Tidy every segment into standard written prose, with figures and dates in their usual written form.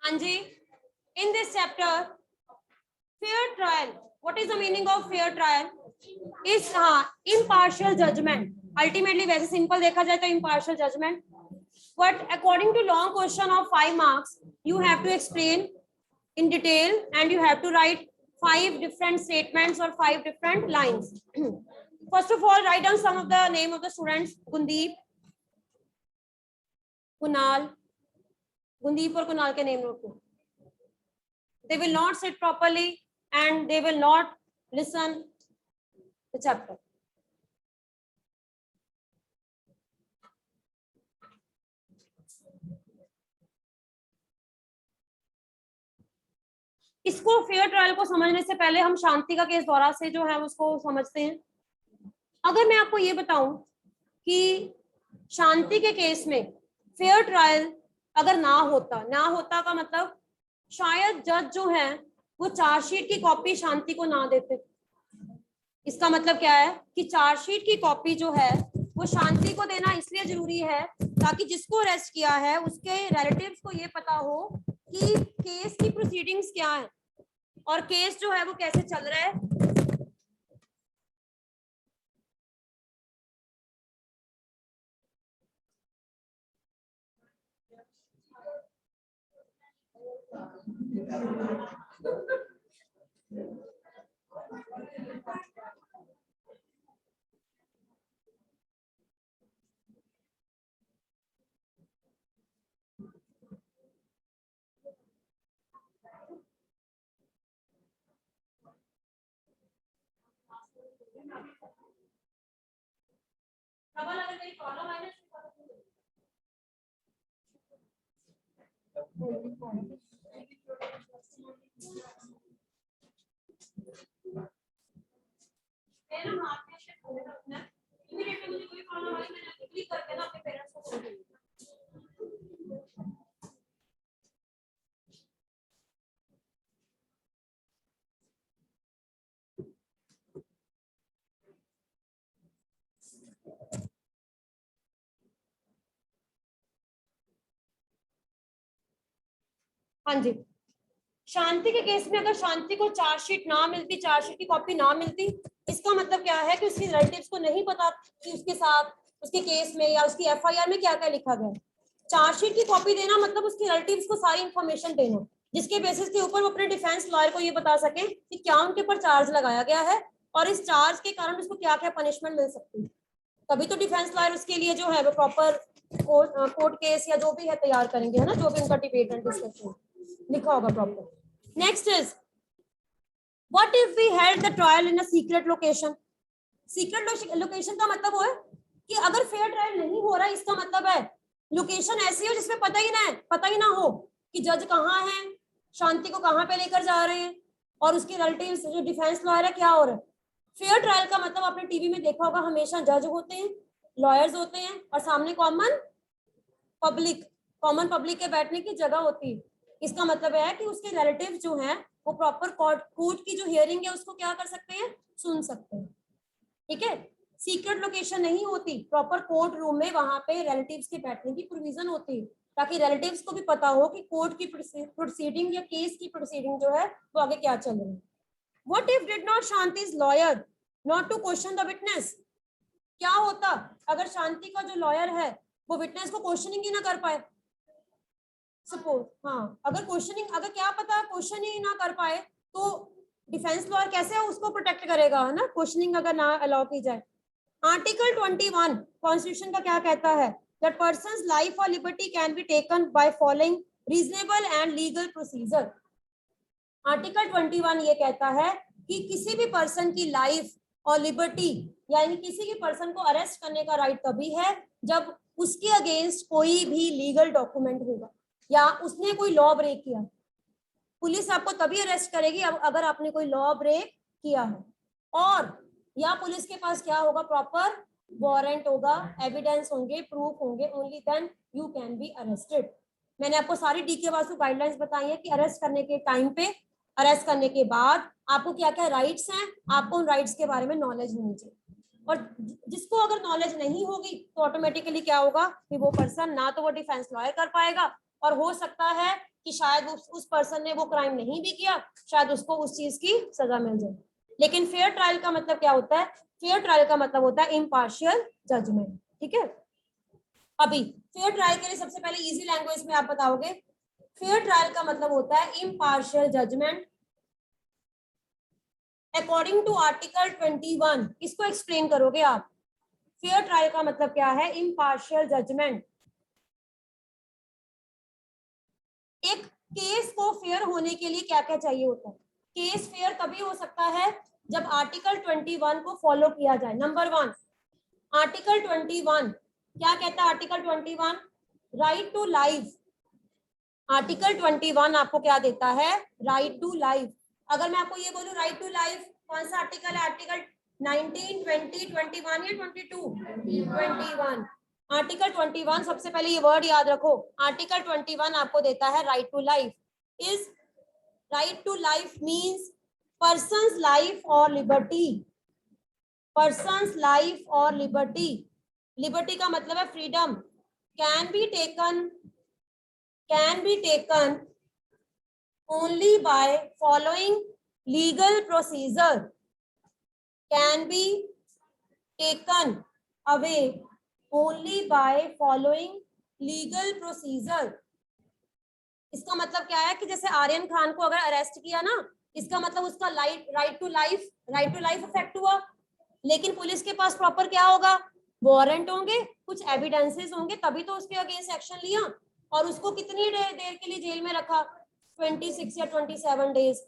हाँ जी, in this chapter fair trial, what is the meaning of fair trial? is impartial judgment. Ultimately वैसे simple देखा जाए तो impartial judgment, but according to long question of 5 marks you have to explain in detail and you have to write 5 different statements or 5 different lines. First of all, write down some of the name of the students. Gundeep, Kunal. Gundeep और कुणाल के name note करो. They will not sit properly and they will not listen the chapter. इसको fair trial को समझने से पहले हम शांति का केस द्वारा से जो है उसको समझते हैं. अगर मैं आपको ये बताऊं कि शांति के केस में फेयर ट्रायल अगर ना होता का मतलब शायद जज जो है वो चार्जशीट की कॉपी शांति को ना देते. इसका मतलब क्या है कि चार्जशीट की कॉपी जो है वो शांति को देना इसलिए जरूरी है ताकि जिसको अरेस्ट किया है उसके रिलेटिव्स को ये पता हो कि केस की प्रोसीडिंग्स क्या है और केस जो है वो कैसे चल रहा है. हाँ जी, शांति के केस में अगर शांति को चार्जशीट ना मिलती, चार्जशीट की कॉपी ना मिलती, इसका मतलब क्या है कि उसके रिलेटिव्स को नहीं पता कि उसके साथ उसके केस में या उसकी एफआईआर में क्या क्या लिखा गया. चार्जशीट की कॉपी देना मतलब उसके रिलेटिव्स को सारी इंफॉर्मेशन देना जिसके बेसिस के ऊपर वो अपने डिफेंस लॉयर को ये बता सके कि क्या उनके ऊपर चार्ज लगाया गया है और इस चार्ज के कारण उसको क्या क्या पनिशमेंट मिल सकती है. तभी तो डिफेंस लॉयर उसके लिए जो है वो प्रॉपर कोर्ट केस या जो भी है तैयार करेंगे, है ना, जो भी उनका डिबेट एंड डिस्कशन लिखा होगा proper. Next is what if we held the trial in a secret location. Secret location का मतलब वो है कि अगर फेयर ट्रायल नहीं हो रहा है इसका मतलब है लोकेशन ऐसी हो जिसमें पता ही ना हो कि जज कहाँ है, शांति को कहाँ पे लेकर जा रहे हैं और उसके रिलेटिव्स जो डिफेंस लॉयर है क्या हो रहा है. फेयर ट्रायल का मतलब आपने टीवी में देखा होगा हमेशा जज होते हैं, लॉयर्स होते हैं और सामने कॉमन पब्लिक के बैठने की जगह होती है. इसका मतलब है कि उसके रिलेटिव्स जो हैं वो प्रॉपर कोर्ट की जो हियरिंग है उसको क्या कर सकते हैं, सुन सकते हैं. ठीक है, सीक्रेट लोकेशन नहीं होती, प्रॉपर कोर्ट रूम में वहां पे रिलेटिव्स के बैठने की प्रोविजन होती है ताकि रिलेटिव्स को भी पता हो कि कोर्ट की प्रोसीडिंग या केस की प्रोसीडिंग जो है वो आगे क्या चल रही है. What if did not Shanti's lawyer not to question the witness. क्या होता अगर शांति का जो लॉयर है वो विटनेस को क्वेश्चनिंग ही ना कर पाए. सपोज अगर क्वेश्चनिंग, अगर क्या पता क्वेश्चन ही ना कर पाए तो डिफेंस लॉयर कैसे उसको प्रोटेक्ट करेगा, है ना, क्वेश्चनिंग अगर ना अलाउ की जाए. आर्टिकल 21 कॉन्स्टिट्यूशन का क्या कहता है, दैट पर्सन्स लाइफ और liberty can be taken by following reasonable and legal procedure. Article 21 ये कहता है कि किसी भी पर्सन की लाइफ और लिबर्टी यानी किसी भी पर्सन को अरेस्ट करने का राइट तभी है जब उसके अगेंस्ट कोई भी लीगल डॉक्यूमेंट होगा या उसने कोई लॉ ब्रेक किया. पुलिस आपको तभी अरेस्ट करेगी अगर आपने कोई लॉ ब्रेक किया है और या पुलिस के पास क्या होगा, प्रॉपर वारंट होगा, एविडेंस होंगे, प्रूफ होंगे, only then you can be arrested. मैंने आपको सारी डीके वासु गाइडलाइंस बताई है कि अरेस्ट करने के टाइम पे, अरेस्ट करने के बाद आपको क्या क्या राइट्स हैं, आपको उन राइट्स के बारे में नॉलेज होनी चाहिए. और जिसको अगर नॉलेज नहीं होगी तो ऑटोमेटिकली क्या होगा कि वो पर्सन ना तो वो डिफेंस लॉयर कर पाएगा और हो सकता है कि शायद उस पर्सन ने वो क्राइम नहीं भी किया, शायद उसको उस चीज की सजा मिल जाए। लेकिन फेयर ट्रायल का मतलब क्या होता है? फेयर ट्रायल का मतलब होता है इम्पार्शियल जजमेंट। ठीक है, अभी फेयर ट्रायल के लिए सबसे पहले इजी लैंग्वेज में आप बताओगे, फेयर ट्रायल का मतलब होता है impartial judgment according to article 21। इसको एक्सप्लेन करोगे आप। फेयर ट्रायल का मतलब क्या है? Impartial judgment. एक केस को फेयर होने के लिए क्या क्या चाहिए होता है? केस फेयर तभी हो सकता है जब आर्टिकल 21 को फॉलो किया जाए। नंबर 1, आर्टिकल 21 क्या कहता है? Article 21 right to life. Article 21 आपको क्या देता है? Right to life. अगर मैं आपको ये बोलूं राइट टू लाइफ, कौन सा आर्टिकल है? आर्टिकल 19, 20, 21 या 22? 21। आर्टिकल 21, सबसे पहले ये वर्ड याद रखो, आर्टिकल 21 आपको देता है right to life. Is right to life means person's life और लिबर्टी। पर्सन्स लाइफ और लिबर्टी। लिबर्टी का मतलब है freedom. Can be taken only by following legal procedure. Can be taken away only by following legal procedure. इसका मतलब क्या है कि जैसे आर्यन खान को अगर अरेस्ट किया ना, इसका मतलब उसका राइट टू लाइफ अफेक्ट हुआ, लेकिन पुलिस के पास प्रॉपर क्या होगा? वारंट होंगे, कुछ एविडेंसेस होंगे, तभी तो उसके अगेंस्ट एक्शन लिया। और उसको कितनी देर के लिए जेल में रखा? 26 या 27 डेज।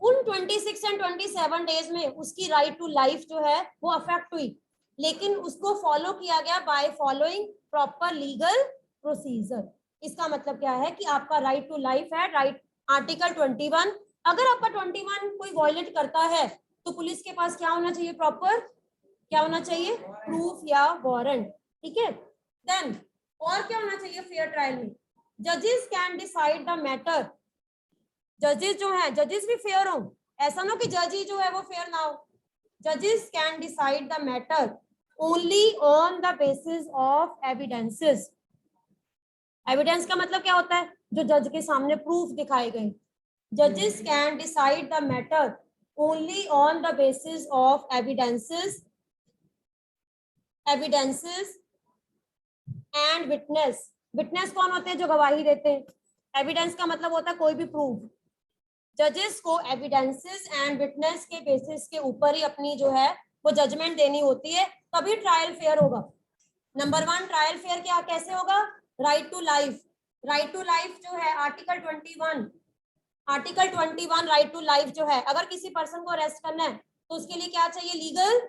उन 26 एंड 27 डेज में उसकी राइट टू लाइफ जो है वो अफेक्ट हुई, लेकिन उसको फॉलो किया गया by following proper legal procedure. इसका मतलब क्या है कि आपका राइट टू लाइफ है, राइट आर्टिकल 21। अगर आपका 21 कोई वायलेट करता है तो पुलिस के पास क्या होना चाहिए? प्रॉपर क्या होना चाहिए? प्रूफ या वारंट। ठीक है, देन और क्या होना चाहिए फेयर ट्रायल में? जजेस कैन डिसाइड द मैटर। जजेस जो है, जजेस भी फेयर हो, ऐसा ना कि जज ही जो है वो फेयर ना हो। जजेस can decide the matter only on the basis of evidences. Evidence का मतलब क्या होता है? जो जज के सामने प्रूफ दिखाए गए। जजेस can decide the matter only on the basis of evidences and witness. Witness कौन होते हैं? जो गवाही देते हैं। एविडेंस का मतलब होता है कोई भी प्रूफ। जजेस को एविडेंसेस एंड विटनेस के बेसिस के ऊपर ही अपनी जो है वो जजमेंट देनी होती है, तभी ट्रायल फेयर होगा। नंबर 1, ट्रायल फेयर क्या कैसे होगा? Right to life. Right to life जो है article 21, article 21 right to life जो है, अगर किसी पर्सन को अरेस्ट करना है तो उसके लिए क्या चाहिए? लीगल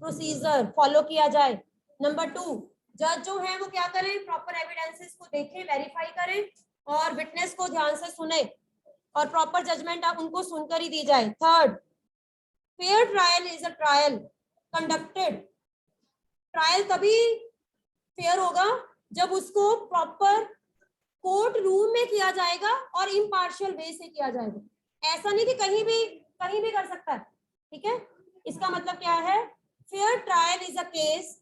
प्रोसीजर फॉलो किया जाए। नंबर 2, जज जो है वो क्या करें? प्रॉपर एविडेंसेस को देखें, वेरीफाई करें और विटनेस को ध्यान से सुने और प्रॉपर जजमेंट आप उनको सुनकर ही दी जाए। Third, fair trial is a trial conducted. Trial तभी फेयर होगा जब उसको प्रॉपर कोर्ट रूम में किया जाएगा और इम्पार्शियल वे से किया जाएगा। ऐसा नहीं कि कहीं भी कर सकता है। ठीक है, इसका मतलब क्या है? Fair trial is a case.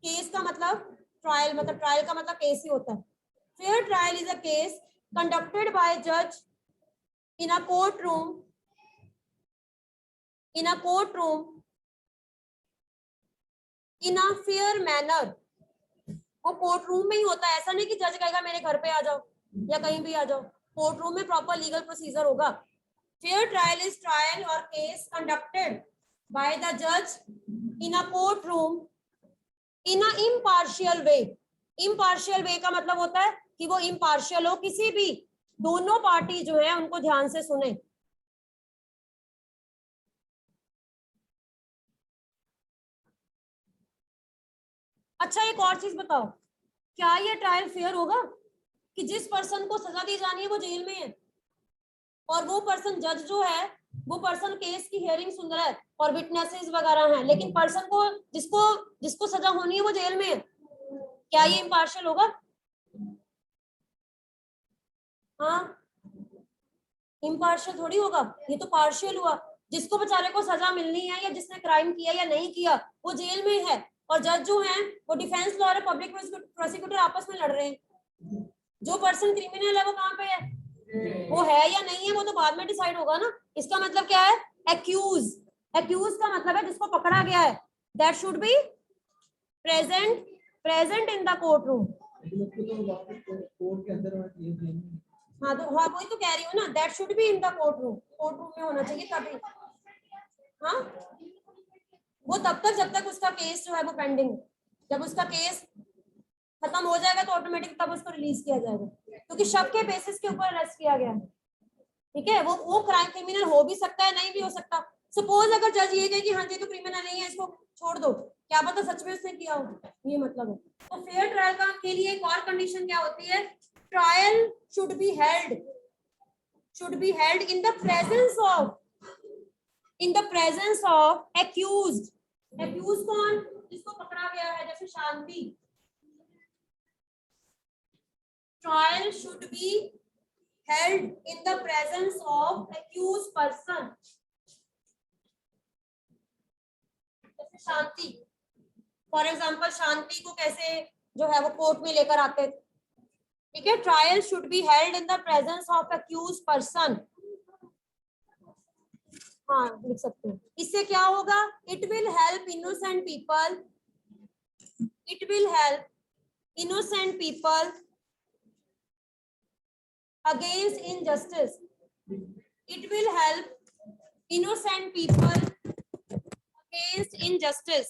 Case का मतलब ट्रायल, मतलब ट्रायल का मतलब केस ही होता है। Fair trial is a case conducted by judge in a courtroom in a fair manner। वो कोर्ट रूम में ही होता है, ऐसा नहीं कि जज कहेगा मेरे घर पे आ जाओ या कहीं भी आ जाओ। कोर्ट रूम में प्रॉपर लीगल प्रोसीजर होगा। फेयर ट्रायल इज ट्रायल और केस कंडक्टेड बाय द जज in a court room in a impartial way. Impartial way का मतलब होता है कि वो इम्पार्शियल हो, किसी भी दोनों पार्टी जो है उनको ध्यान से सुने। अच्छा, एक और चीज बताओ, क्या ये ट्रायल फेयर होगा कि जिस पर्सन को सजा दी जानी है वो जेल में है और वो पर्सन जज जो है वो पर्सन केस की हियरिंग सुन रहा है और विटनेसेस वगैरह हैं, लेकिन पर्सन को जिसको जिसको सजा होनी है वो जेल में है? क्या ये इम्पार्शियल होगा? हाँ, इम्पार्शियल थोड़ी होगा, ये तो पार्शियल हुआ। जिसको बेचारे को सजा मिलनी है या जिसने क्राइम किया या नहीं किया वो जेल में है, और जज जो है वो डिफेंस लॉयर और पब्लिक प्रोसिक्यूटर आपस में लड़ रहे हैं। जो पर्सन क्रिमिनल है वो कहाँ पे है? वो है या नहीं है वो तो बाद में डिसाइड होगा ना। इसका मतलब क्या है, एक्यूज। एक्यूज का मतलब है जिसको पकड़ा गया है, that should be present in the court room. हाँ तो हाँ वही तो कह रही हूँ ना, that should be in the court room में होना चाहिए तभी। हाँ वो तब तक जब तक उसका केस जो है वो पेंडिंग, जब उसका केस खत्म हो जाएगा तो ऑटोमेटिक तब उसको रिलीज किया जाएगा, क्योंकि शक के बेसिस के ऊपर अरेस्ट किया गया है। ठीक है, वो क्राइम क्रिमिनल हो भी सकता है, नहीं भी हो सकता। सपोज अगर जज ये कहे कि हाँ जी तो क्रिमिनल नहीं है, इसको छोड़ दो, क्या पता सच में उसने किया हो, ये मतलब है। तो फेयर ट्रायल का के लिए एक और कंडीशन क्या होती है, trial should be held in the presence of accused. Accuse कौन, जिसको पकड़ा गया है, जैसे Shanti. Trial should be held in the presence of accused person। जैसे शांति, फॉर एग्जाम्पल शांति को कैसे जो है वो कोर्ट में लेकर आते थे। ठीक है, trial should be held in the presence of accused person। हाँ लिख सकते हैं। इससे क्या होगा, it will help innocent people against injustice। It will help innocent people against injustice।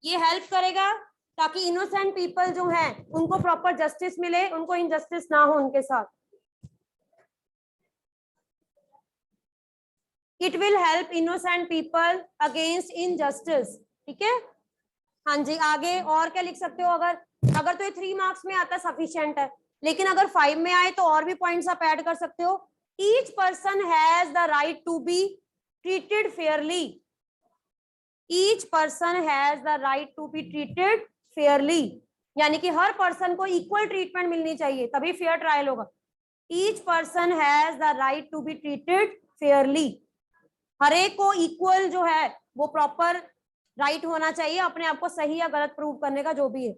ये हेल्प करेगा ताकि इनोसेंट पीपल जो हैं उनको प्रॉपर जस्टिस मिले, उनको इनजस्टिस ना हो उनके साथ। It will help innocent people against injustice. ठीक है, हाँ जी आगे और क्या लिख सकते हो, अगर तो ये 3 मार्क्स में आता सफिशिएंट है, लेकिन अगर 5 में आए तो और भी पॉइंट्स आप ऐड कर सकते हो। Each person has the right to be treated fairly. Each person has the right to be treated fairly, यानी कि हर पर्सन को इक्वल ट्रीटमेंट मिलनी चाहिए तभी फेयर ट्रायल होगा। Each person has the right to be treated fairly, हर एक को इक्वल जो है वो प्रॉपर राइट होना चाहिए अपने आप को सही या गलत प्रूव करने का, जो भी है।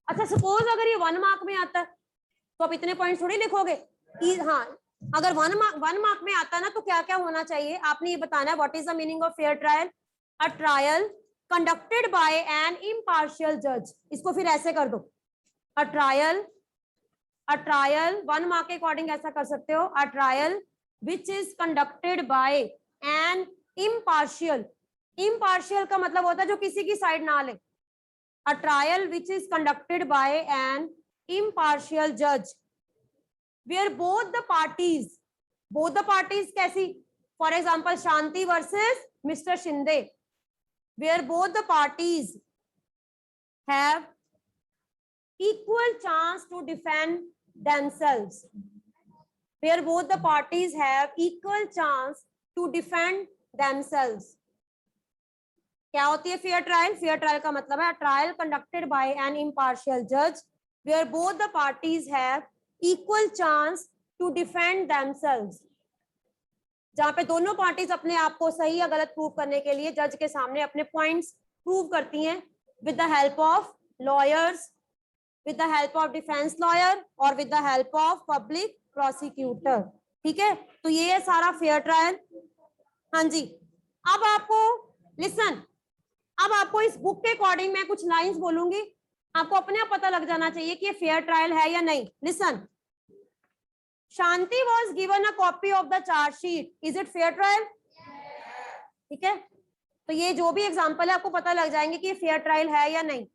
अच्छा सपोज अगर ये 1 मार्क में आता है तो आप इतने पॉइंट थोड़ी लिखोगे। हाँ अगर 1 मार्क में आता ना तो क्या क्या होना चाहिए आपने ये बताना है। What is the meaning of fair trial, a trial conducted by an impartial जज। इसको फिर ऐसे कर दो, अ ट्रायल 1 मार्क के अकॉर्डिंग ऐसा कर सकते हो, a trial which is conducted by an impartial. Impartial का मतलब होता है जो किसी की साइड ना ले। A trial which is conducted by an impartial judge where both the parties कैसी, for example Shanti versus Mr. Shinde, where both the parties have equal chance to defend themselves, where both the parties have equal chance to defend themselves। क्या होती है fair trial, fair trial का मतलब है trial conducted by an impartial जज where both the parties have equal chance to defend themselves, जहां पे दोनों पार्टीज अपने आप को सही या गलत प्रूव करने के लिए जज के सामने अपने पॉइंट्स प्रूव करती हैं with the help of lawyers, with the help of defence lawyer और with the help of public prosecutor. ठीक है, तो ये है सारा फेयर ट्रायल। हाँ जी, अब आपको लिसन, अब आपको इस बुक के अकॉर्डिंग मैं कुछ लाइंस बोलूंगी, आपको अपने आप पता लग जाना चाहिए कि ये फेयर ट्रायल है या नहीं। Listen, Shanti was given a copy of the chargesheet, is it fair trial? ठीक है, तो ये जो भी एग्जांपल है आपको पता लग जाएंगे कि ये फेयर ट्रायल है या नहीं।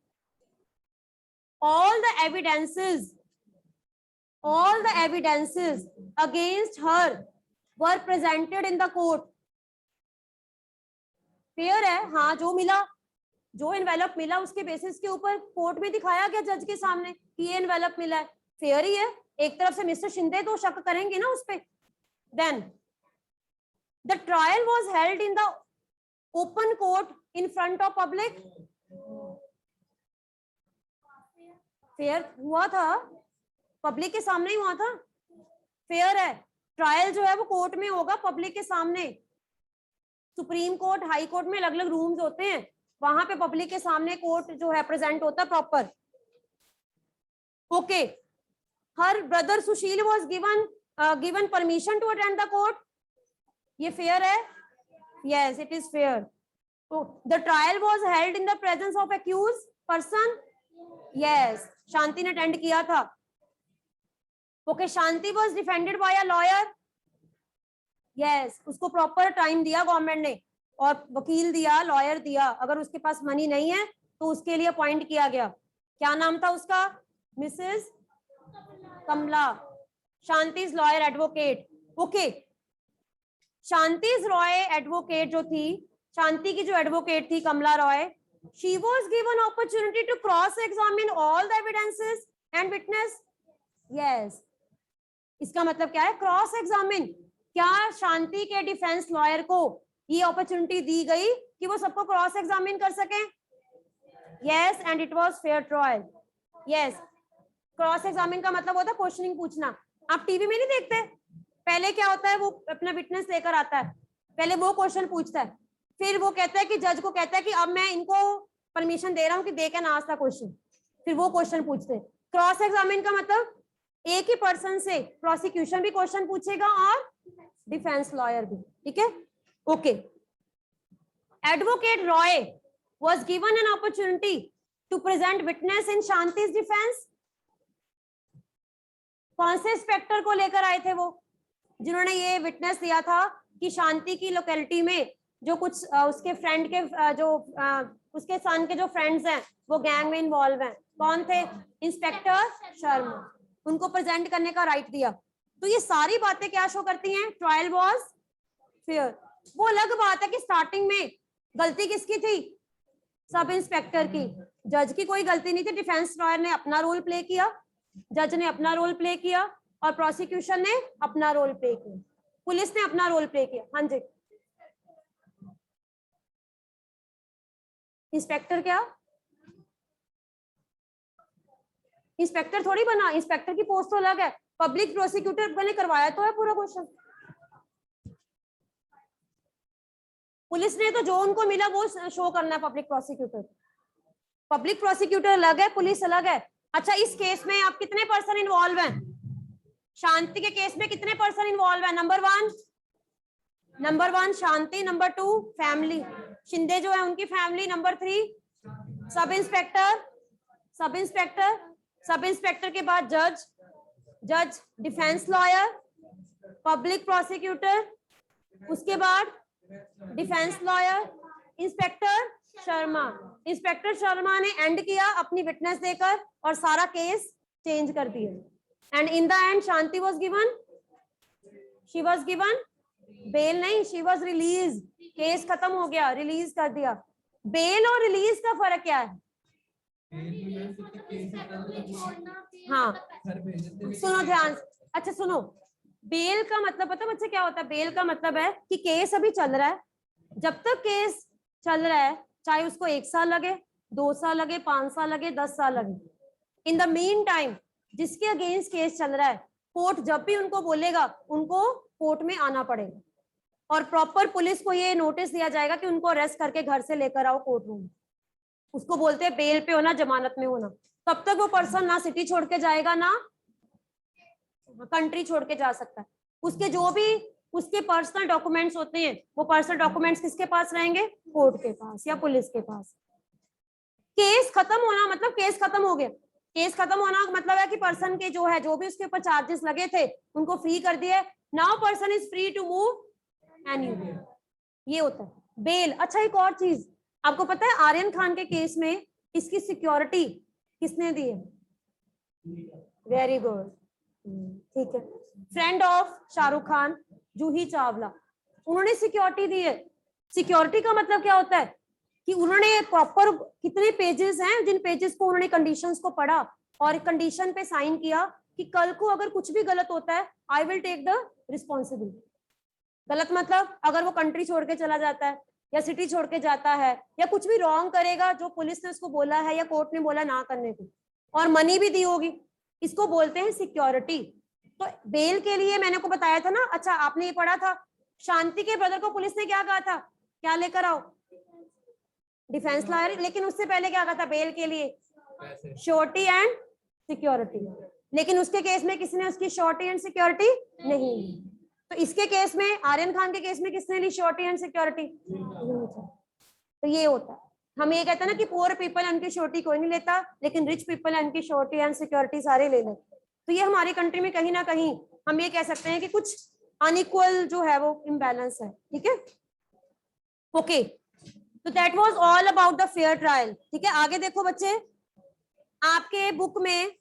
All the evidences against her were presented in the court. Fair है, हाँ जो मिला, जो एनवेलप मिला उसके बेसिस के ऊपर कोर्ट में दिखाया गया जज के सामने कि ये एनवेलप मिला है, फेयर ही है। एक तरफ से मिस्टर शिंदे तो शक करेंगे ना उस पे। Then the trial was held in the open court in front of public, fair हुआ था, पब्लिक के सामने ही हुआ था, फेयर है। ट्रायल जो है वो कोर्ट में होगा पब्लिक के सामने। सुप्रीम कोर्ट, हाई कोर्ट में अलग अलग रूम्स होते हैं, वहां पे पब्लिक के सामने कोर्ट जो है प्रेजेंट होता है proper. Okay, her brother Sushil was given permission to attend the court. ये fair है? Yes, it is fair. So the trial was held in the presence of accused person. Yes, शांति ने attend किया था. Okay, Shanti was defended by a lawyer. Yes, उसको proper time दिया government ने और वकील दिया, लॉयर दिया. अगर उसके पास मनी नहीं है तो उसके लिए अपॉइंट किया गया. क्या नाम था उसका? Mrs Kamla. Shanti's lawyer advocate. Okay, Shanti's lawyer advocate जो थी, शांति की जो एडवोकेट थी कमला Roy, she was given opportunity to cross examine all the evidences and witness. Yes, इसका मतलब क्या है? Cross examine. क्या शांति के डिफेंस लॉयर को ये अपॉर्चुनिटी दी गई कि वो सबको क्रॉस एग्जामिन कर सके? Yes, and it was fair trial. Yes, cross examine का मतलब होता है क्वेश्चनिंग पूछना. आप टीवी में नहीं देखते? पहले क्या होता है, वो अपना विटनेस लेकर आता है, पहले वो क्वेश्चन पूछता है, फिर वो कहता है कि जज को कहता है कि अब मैं इनको परमिशन दे रहा हूँ कि दे के ना आस्था क्वेश्चन, फिर वो क्वेश्चन पूछते हैं. क्रॉस एग्जामिन का मतलब एक ही पर्सन से प्रोसिक्यूशन भी क्वेश्चन पूछेगा और डिफेंस लॉयर भी. ठीक है, okay. Advocate Roy was given an opportunity to present witness in Shanti's defense. कौन से इंस्पेक्टर को लेकर आए थे वो, जिन्होंने ये विटनेस दिया था कि शांति की लोकेलिटी में जो कुछ उसके फ्रेंड के उसके सन के जो फ्रेंड्स हैं वो गैंग में इन्वॉल्व हैं? कौन थे? इंस्पेक्टर शर्मा. उनको प्रेजेंट करने का राइट दिया. तो ये सारी बातें क्या शो करती हैं? Trial was fair. वो अलग बात है कि स्टार्टिंग में गलती किसकी थी? सब इंस्पेक्टर की. जज की कोई गलती नहीं थी. डिफेंस लॉयर ने अपना रोल प्ले किया, जज ने अपना रोल प्ले किया और प्रोसिक्यूशन ने अपना रोल प्ले किया, पुलिस ने अपना रोल प्ले किया. हाँ जी, इंस्पेक्टर क्या? इंस्पेक्टर थोड़ी बना, इंस्पेक्टर की पोस्ट तो अलग है. पब्लिक प्रोसिक्यूटर मैंने करवाया तो है पूरा क्वेश्चन. पुलिस ने तो जो उनको मिला वो शो करना है. पब्लिक प्रोसिक्यूटर अलग है, पुलिस अलग है. अच्छा, इस केस में आप कितने पर्सन इन्वॉल्व हैं? शांति के केस में कितने पर्सन इन्वॉल्व है? नंबर वन शांति, नंबर 2 फैमिली, शिंदे जो है उनकी फैमिली, नंबर 3 सब इंस्पेक्टर के बाद जज, डिफेंस लॉयर, पब्लिक प्रोसिक्यूटर, उसके बाद डिफेंस लॉयर, इंस्पेक्टर शर्मा ने एंड किया अपनी विटनेस देकर और सारा केस चेंज कर दिया. And in the end Shanti was given bail नहीं, शी वाज रिलीज. केस खत्म हो गया, रिलीज कर दिया. बेल और रिलीज का फर्क क्या है? हाँ, सुनो ध्यान. अच्छा सुनो, बेल का मतलब पता बच्चे क्या होता है? बेल का मतलब है कि केस अभी चल रहा है, जब तक केस चल रहा है चाहे उसको 1 साल लगे, 2 साल लगे, 5 साल लगे, 10 साल लगे, इन द मीन टाइम जिसके अगेंस्ट केस चल रहा है, कोर्ट जब भी उनको बोलेगा उनको कोर्ट में आना पड़ेगा और प्रॉपर पुलिस को ये नोटिस दिया जाएगा कि उनको अरेस्ट करके घर से लेकर आओ कोर्ट रूम. उसको बोलते हैं बेल पे होना, जमानत में होना. तब तक वो पर्सन ना सिटी छोड़ के जाएगा ना कंट्री छोड़ के जा सकता है. उसके जो भी उसके पर्सनल डॉक्यूमेंट्स होते हैं वो पर्सनल डॉक्यूमेंट्स किसके पास रहेंगे? कोर्ट के पास या पुलिस के पास. केस खत्म होना मतलब केस खत्म हो गया. केस खत्म होना मतलब है कि पर्सन के जो है, जो भी उसके ऊपर चार्जेस लगे थे उनको फ्री कर दिया. Now person is free to move anywhere. ये होता है बेल. अच्छा, एक और चीज आपको पता है, आर्यन खान के केस में इसकी सिक्योरिटी किसने दी है? वेरी गुड, ठीक है. फ्रेंड ऑफ शाहरुख खान, जूही चावला, उन्होंने सिक्योरिटी दी है. सिक्योरिटी का मतलब क्या होता है कि उन्होंने प्रॉपर कितने पेजेस हैं, जिन पेजेस को उन्होंने कंडीशंस को पढ़ा और कंडीशन पे साइन किया कि कल को अगर कुछ भी गलत होता है I will take the responsibility. गलत मतलब अगर वो कंट्री छोड़ के चला जाता है या सिटी छोड़ के जाता है या कुछ भी रॉन्ग करेगा जो पुलिस ने उसको बोला है या कोर्ट ने बोला ना करने को, और मनी भी दी होगी, इसको बोलते हैं सिक्योरिटी. तो बेल के लिए मैंने को बताया था ना. अच्छा, आपने ये पढ़ा था, शांति के ब्रदर को पुलिस ने क्या कहा था? क्या लेकर आओ? Defence lawyer. लेकिन उससे पहले क्या कहा था बेल के लिए? Surety and security. लेकिन उसके केस में किसने उसकी श्योरिटी एंड सिक्योरिटी नहीं ली। तो इसके केस में, आर्यन खान के केस में किसने ली श्योरिटी एंड सिक्योरिटी? तो ये होता है, हम ये कहते हैं ना कि पुअर पीपल एंड की श्योरिटी कोई नहीं लेता, लेकिन रिच पीपल एंड की श्योरिटी एंड सिक्योरिटी सारे ले लेते। तो ये हमारी कंट्री में कहीं ना कहीं हम ये कह सकते हैं कि कुछ अनइक्वल जो है वो इम्बैलेंस है। ठीक है, ओके, तो that was all about the fair trial. ठीक है, आगे देखो बच्चे, आपके बुक में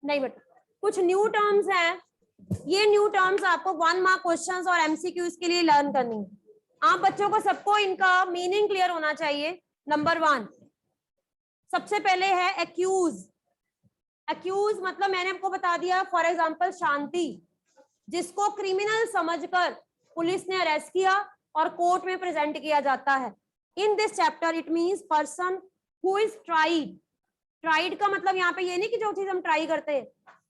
नहीं बेटा कुछ न्यू टर्म्स हैं, ये न्यू टर्म्स आपको 1 मार्क क्वेश्चंस और एमसीक्यूज के लिए लर्न करनी है। आप बच्चों को सबको इनका मीनिंग क्लियर होना चाहिए। नंबर 1 सबसे पहले है एक्यूज। एक्यूज मतलब मैंने आपको बता दिया, फॉर एग्जांपल शांति, जिसको क्रिमिनल समझकर पुलिस ने अरेस्ट किया और कोर्ट में प्रेजेंट किया जाता है। In this chapter it means person who is tried. Tried का मतलब यहाँ पे ये नहीं कि जो चीज हम ट्राई करते हैं,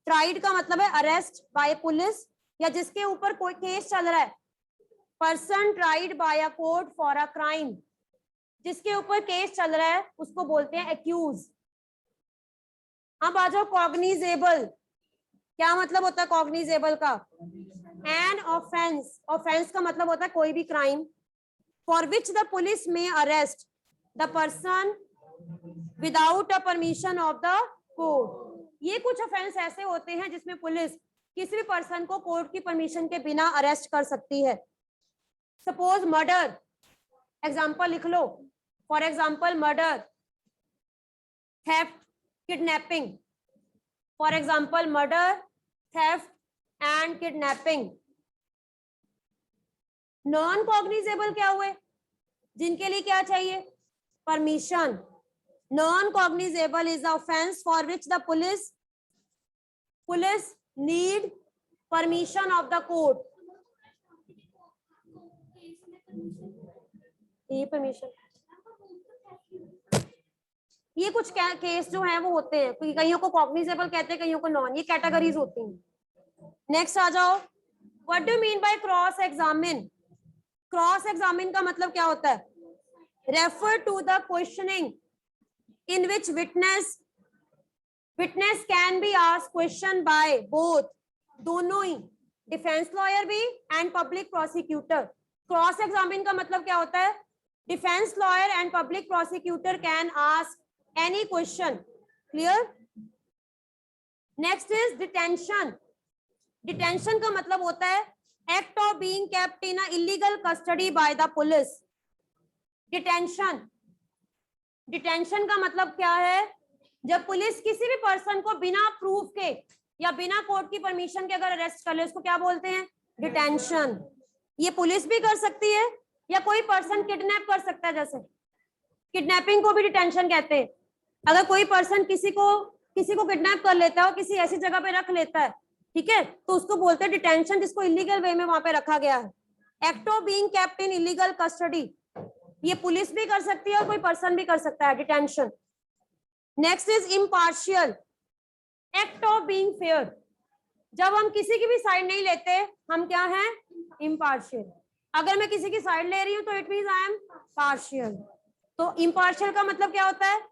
ट्राइड का मतलब है अरेस्ट बाय पुलिस, या जिसके ऊपर कोई केस चल रहा है। Person tried bye a court for a crime, जिसके ऊपर केस चल रहा है उसको बोलते हैं एक्यूज। अब आ जाओ कॉग्निजेबल। क्या मतलब होता है कॉग्निजेबल का? An offence. ऑफेंस का मतलब होता है कोई भी crime for which the police may arrest the person without a permission of the court. ये कुछ ऑफेंस ऐसे होते हैं जिसमें पुलिस किसी भी पर्सन को कोर्ट की परमिशन के बिना अरेस्ट कर सकती है। सपोज मर्डर, एग्जांपल लिख लो, for example murder, theft, kidnapping. For example murder, theft and kidnapping. Non cognizable क्या हुए? जिनके लिए क्या चाहिए? Permission. Non cognizable is the offence for which the police need permission of the court. ये permission, ये कुछ केस जो है वो होते हैं, कईयों को कॉग्निजेबल कहते हैं, कईयों को नॉन, ये कैटेगरीज होती हैं। नेक्स्ट आ जाओ, what do mean by cross examine? Cross examine का मतलब क्या होता है? Refer to the questioning in which witness can be asked question by both, दोनों ही, डिफेंस लॉयर भी and public prosecutor. Cross examine का मतलब क्या होता है? Defence lawyer and public prosecutor can ask any question. Clear? Next is detention. Detention का मतलब होता है act of being kept in a illegal custody by the police. Detention का मतलब क्या है? जब पुलिस किसी भी पर्सन को बिना प्रूफ के या बिना कोर्ट की परमिशन के अगर अरेस्ट कर ले, उसको क्या बोलते हैं? डिटेंशन। ये पुलिस भी कर सकती है या कोई पर्सन किडनैप कर सकता है, जैसे किडनैपिंग को भी डिटेंशन कहते हैं। अगर कोई पर्सन किसी को किडनैप कर लेता है और किसी ऐसी जगह पे रख लेता है, ठीक है, तो उसको बोलते हैं डिटेंशन, जिसको इलीगल वे में वहां पे रखा गया है। Act of being kept in illegal custody, ये पुलिस भी कर सकती है और कोई पर्सन भी कर सकता है, detention. Next is impartial. Act of being fair, जब हम किसी की भी साइड नहीं लेते, हम क्या हैं? इम्पार्शियल। अगर मैं किसी की साइड ले रही हूं तो it means I am partial. तो इम्पार्शियल का मतलब क्या होता है?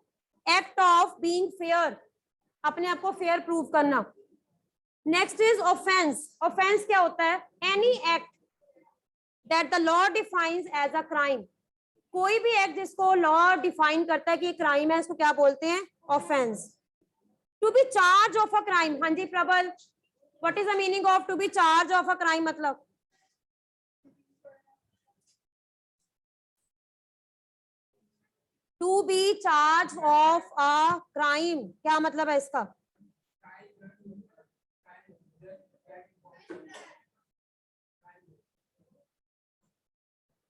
एक्ट ऑफ बीइंग फेयर, अपने आप को फेयर प्रूव करना। Next is offence. ऑफेंस क्या होता है? Any act that the law defines as a crime, कोई भी एक्ट जिसको लॉ डिफाइन करता है कि क्राइम है, इसको क्या बोलते हैं? Offence. To be charge of a crime, हाँ जी Prabal, what is the meaning of to be charge of a crime? मतलब to be charge of a crime, क्या मतलब है इसका?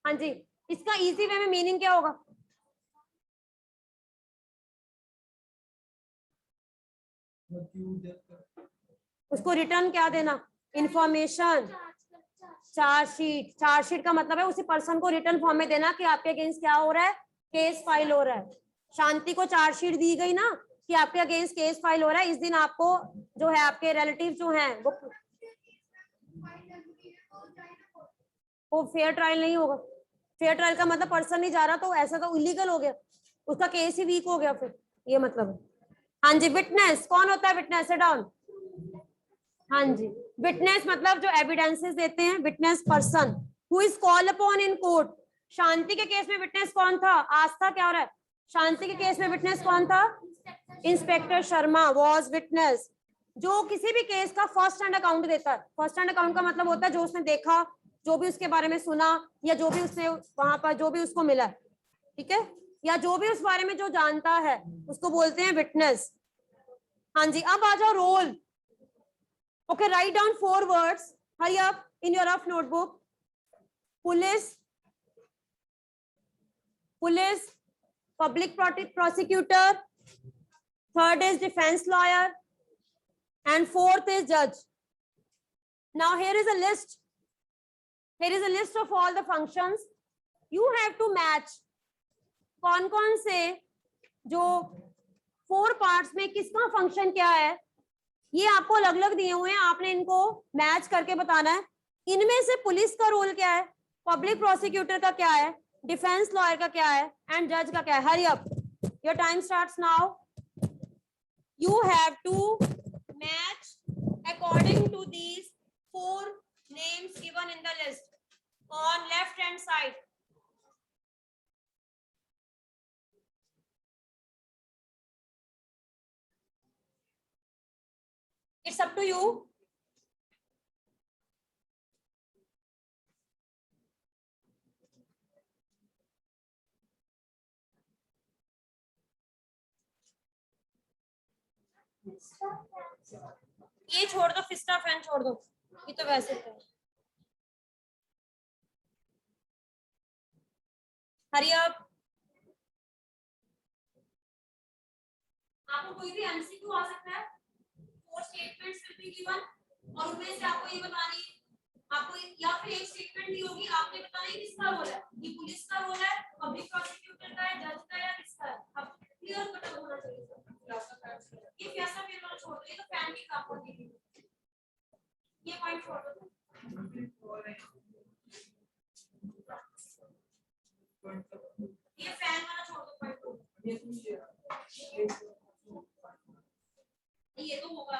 हाँ जी, इसका इजी वे में मीनिंग क्या होगा? उसको रिटर्न क्या देना? इंफॉर्मेशन। चार्जशीट। चार्जशीट का मतलब है उसी पर्सन को रिटर्न फॉर्म में देना कि आपके अगेंस्ट क्या हो रहा है? केस फाइल हो रहा है। शांति को चार्जशीट दी गई ना कि आपके अगेंस्ट केस फाइल हो रहा है, इस दिन आपको जो है आपके रिलेटिव जो हैं वो फेयर ट्रायल नहीं होगा। फेयर ट्रायल का मतलब पर्सन नहीं जा रहा, तो ऐसा तो इलीगल हो गया, उसका केस ही वीक हो गया, फिर ये मतलब है। हाँ जी, विटनेस कौन होता है? Witness, sit down. हाँ जी, विटनेस मतलब जो एविडेंसेस देते हैं, witness person who is called upon in court. Shanti के केस में विटनेस कौन था? आस्था क्या हो रहा है? शांति के केस में विटनेस कौन था? इंस्पेक्टर शर्मा वॉज विटनेस, जो किसी भी केस का फर्स्ट हैंड अकाउंट देता है। फर्स्ट हैंड अकाउंट का मतलब होता है जो उसने देखा, जो भी उसके बारे में सुना, या जो भी उसने वहां पर जो भी उसको मिला, ठीक है, या जो भी उस बारे में जो जानता है, उसको बोलते हैं विटनेस। हाँ जी, अब आ जाओ roll. Okay, write down 4 words, hurry up in your rough notebook. Police, police, public prosecutor, third is defense lawyer, and fourth is judge. Now here is a list. Here is a list of all the functions. You have to match कौन कौन से जो 4 parts में किसका function क्या है, ये आपको अलग अलग दिए हुए हैं, आपने इनको मैच करके बताना है। इनमें से पुलिस का रोल क्या है, पब्लिक प्रोसिक्यूटर का क्या है, डिफेंस लॉयर का क्या है, एंड जज का क्या है। Hurry up, your time starts now. You have to match according to these 4 names given in the list on left hand side. It's up to you. ये छोड़ दो, फिस्टा फैन छोड़ दो, ये तो वैसे है। Hurry up. आपको कोई भी एमसीक्यू आ सकता है, 4 स्टेटमेंट्स विल बी गिवन, और उनमें से आपको ये बतानी है, आपको या फिर एक स्टेटमेंट दी होगी, आपने बताना है किसका रोल है, ये पुलिस का रोल है, पब्लिक प्रोसिक्यूटर का है, जज का है, या किसका है। अब क्लियर कट होना चाहिए। ये कैसा फिर वाला छोड़ दो, ये तो फैन की काम होती है, ये पॉइंट छोड़ दो। ये फैन वाला छोड़ दो पॉइंट को, ये तो होगा।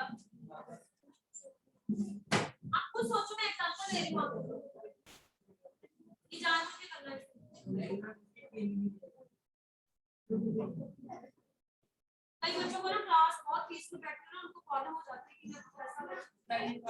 आप खुद सोचो, मैं एग्जांपल दे रही हूं आपको, ये जानबूझ के करना है। कई बच्चों को ना क्लास बहुत पीसफुल बैठते हैं ना, उनको प्रॉब्लम हो जाती है कि मैं कुछ ऐसा एक मिनट।